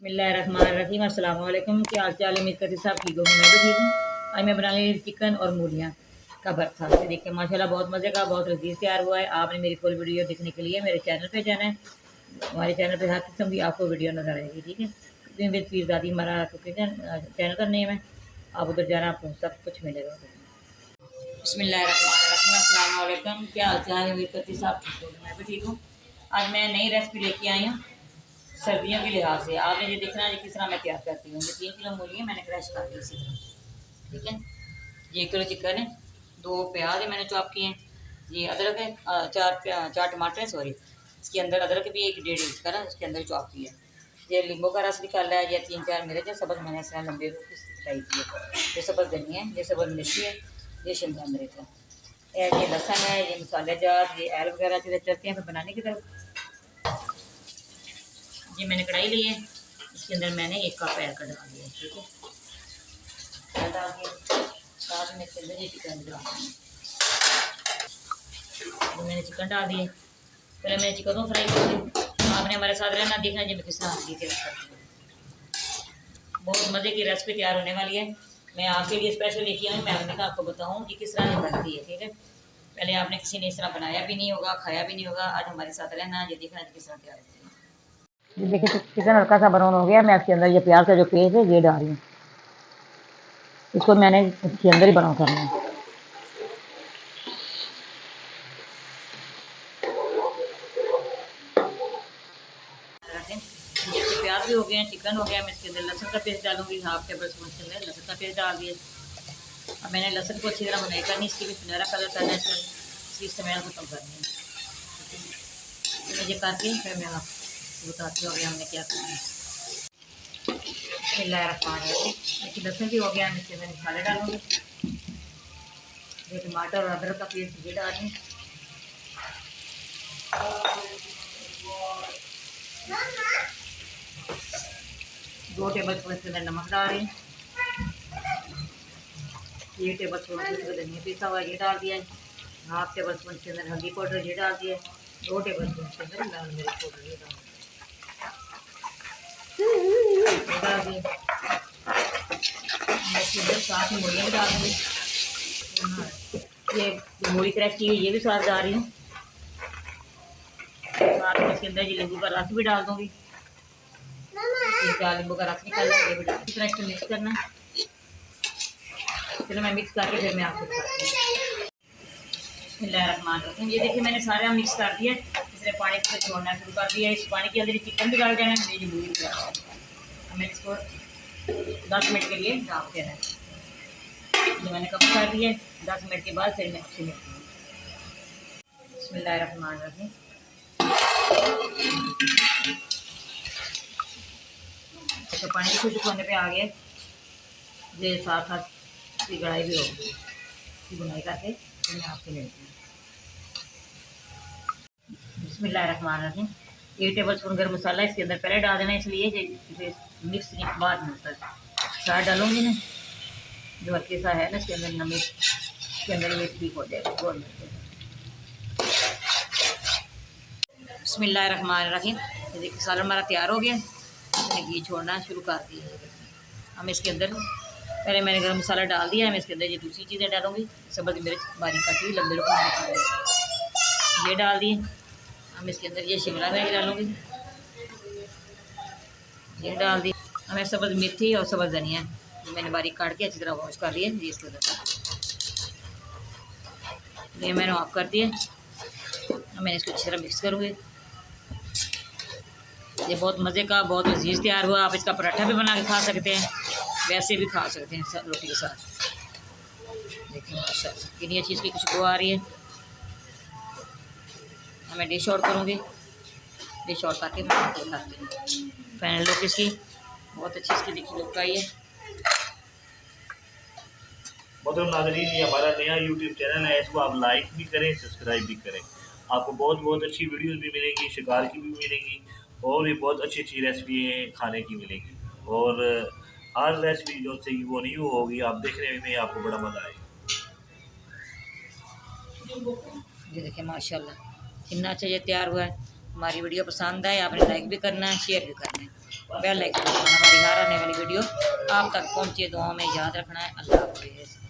बिस्मिल्लाहिर्रहमानिर्रहीम। अस्सलाम वालेकुम। क्या हाल चाल है? उम्मीद करती सब ठीक होगी। मैं भी ठीक हूँ। आज मैं बना ली चिकन और मूलियाँ का भरता। ये देखिए माशाल्लाह बहुत मज़े का, बहुत लजीज तैयार हुआ है। आपने मेरी फुल वीडियो देखने के लिए मेरे चैनल पे जाना है। हमारे चैनल पे हर किस्म की आपको वीडियो नज़र आएगी, ठीक है। कुकिंग विद पीरज़ादी हमारा कुकिंग चैनल का नेम है। आप उधर जाना, आपको सब कुछ मिलेगा। बिस्मिल्लाहिर्रहमानिर्रहीम। अस्सलाम वालेकुम। क्या हाल चाल है? उम्मीद करती सब ठीक होगी। मैं भी ठीक हूँ। आज मैं नई रेसिपी लेके आई हूँ सर्दियों के लिहाज से। आपने ये देखना है किस तरह मैं तैयार करती हूँ। ये 3 किलो मूली है, मैंने क्रश कर दी इसी तरह, ठीक है। ये 1 किलो चिकन है, 2 प्याज है मैंने चॉप किए हैं। ये अदरक है, चार टमाटर है, सॉरी। इसके अंदर अदरक भी 1 डेढ़ इंच का ना इसके अंदर चॉप किया है। ये नींबू का रस निकाला है। ये 3-4 मिर्च है सबज, मैंने इस तरह लंबे कटाई की है। ये सबज धनिया है, ये सबज मिर्ची है, ये शिमला मिर्च है, ये लहसुन है, ये मसाले जार, ये एल वगैरह चलते हैं फिर बनाने की तरफ। ये मैंने कढ़ाई ली है, इसके अंदर मैंने 1 कप ऐड कर डाल दिया, ठीक है। डाल दिया, साथ में इसके अंदर ये चिकन डाल दिया। तो मैंने चिकन डाल दिए, पहले मैंने चिकन को फ्राई कर दिया। आपने हमारे साथ रहना, देखना जी मैं किस तरह करती हूँ। बहुत मज़े की रेसिपी तैयार होने वाली है। मैं आपके लिए स्पेशल लेके आई हूँ। मैं अपने का आपको बताऊँ कि किस तरह से बनती है, ठीक है। पहले आपने किसी ने इस तरह बनाया भी नहीं होगा, खाया भी नहीं होगा। आज हमारे साथ रहना, ये देखना किस तरह तैयार होती है। ये देखिए चिकन हल्का सा ब्राउन हो गया। मैं इसके अंदर ये प्याज का जो पेस्ट है ये डाल रही हूँ। इसको मैंने इसके अंदर ही ब्राउन करना है। प्याज भी हो गए हैं, चिकन हो गया। मैं इसके अंदर लहसुन का पेस्ट डालूंगी, हाफ टेबल स्पून के अंदर लहसुन का पेस्ट डाल दिए। अब मैंने लहसुन को अच्छी तरह भुनाई करनी, इसकी भी सुनहरा कलर करना है, इसकी इस्तेमाल खत्म करनी है। तो ये करके फिर मैं आपको बताती हूँ अभी हमने क्या करना है। देखिए लहसुन भी हो गया। मैं इसके अंदर मसाले डालूंगी। ये टमाटर और अदरक का पेस्ट ये डाल दें। 2 टेबल स्पून के अंदर नमक डाल रही हूँ। 1 टेबल स्पून के अंदर धनिया पिसा हुआ ये डाल दिया है। हाफ टेबल स्पून के अंदर हल्दी पाउडर ये डाल दिया है। 2 टेबल स्पून के अंदर लाल मिर्च पाउडर ये डाल दिए। साथ में मूलियाँ भी डाल दूँगी। ये मूली क्रश की हुई ये भी साथ डाल रही हूँ। साथ में इसके अंदर ये नींबू का रस भी डाल दूँगी। 3-4 नींबू का रस निकालना है, ये भी डाल क्रश को मिक्स करना है। चलो मैं मिक्स करके फिर मैं आपको बताती हूँ। बिस्मिल्लाहिर्रहमानिर्रहीम। ये देखिए मैंने सारा मिक्स कर दिया। इसने पानी को छोड़ना शुरू कर दिया। इस पानी के अंदर चिकन भी डाल देना है, मेरी मूली भी डाल देना है। हमें इसको 10 मिनट के लिए ढक देना है। ये मैंने कम कर दिया। 10 मिनट के बाद फिर मैं आपसे मिलती हूँ। बिस्मिल्लाहिर्रहमानिर्रहीम। तो पानी की खुशबू होने पे आ गया। ये साथ साथ इसकी कढ़ाई भी होगी, इसकी बुनाई करके फिर मैं आपसे मिलती हूँ। बिस्मिल्लाहिर्रहमानिर्रहीम। 1 टेबल स्पून गर्म मसाला इसके अंदर पहले डाल देना, इसलिए मिक्स के बाद मिलता है। साथ डालूंगी ना जो हल्के सा है ना इसके अंदर नमक, इसके अंदर मिर्च भी हो जाएगा। बिस्मिल्लाहिर्रहमानिर्रहीम। देखिए सालन हमारा तैयार हो गया। इसने घी छोड़ना शुरू कर दिया। हम इसके अंदर पहले मैंने गरम मसाला डाल दिया है। मैं इसके अंदर ये दूसरी चीज़ें डालूंगी। सब्ज़ मिर्च बारीक काटी लंबे ये डाल दिए। हम इसके अंदर ये शिमला मिर्च डालूंगी, ये डाल दी। हमें सब्ज़ मेथी और सब्ज़ धनिया मैंने बारीक काट के अच्छी तरह वॉश कर लिया। ये इसके अंदर ये मैंने ऑफ कर दिया। मैंने इसको अच्छी तरह मिक्स करूँगी। ये बहुत मज़े का, बहुत लजीज तैयार हुआ। आप इसका पराठा भी बना के खा सकते हैं, वैसे भी खा सकते हैं रोटी के साथ। देखिए माशाल्लाह कितनी अच्छी इसकी खुशबू आ रही है। मैं डिश आउट करूँगी। डिश आउट करके मैं आपको बताती हूँ फाइनल लुक इसकी। बहुत अच्छी इसकी देखिए लुक आई है। मतलब नाज़रीन ये हमारा नया यूट्यूब चैनल है, इसको आप लाइक भी करें, सब्सक्राइब भी करें। आपको बहुत बहुत अच्छी वीडियोस भी मिलेंगी, शिकार की भी मिलेंगी और भी बहुत अच्छी अच्छी रेसिपी खाने की मिलेगी। और हर रेसिपी जो से वो नहीं होगी, आप देखने में आपको बड़ा मज़ा आएगा। ये देखिए माशाल्लाह कितना अच्छा ये तैयार हुआ है। हमारी वीडियो पसंद आए आपने लाइक भी करना है, शेयर भी करना है। बेल आइकन दबाना, हमारी हर आने वाली वीडियो आप तक पहुँचे। दुआ में याद रखना है। अल्लाह हाफिज़।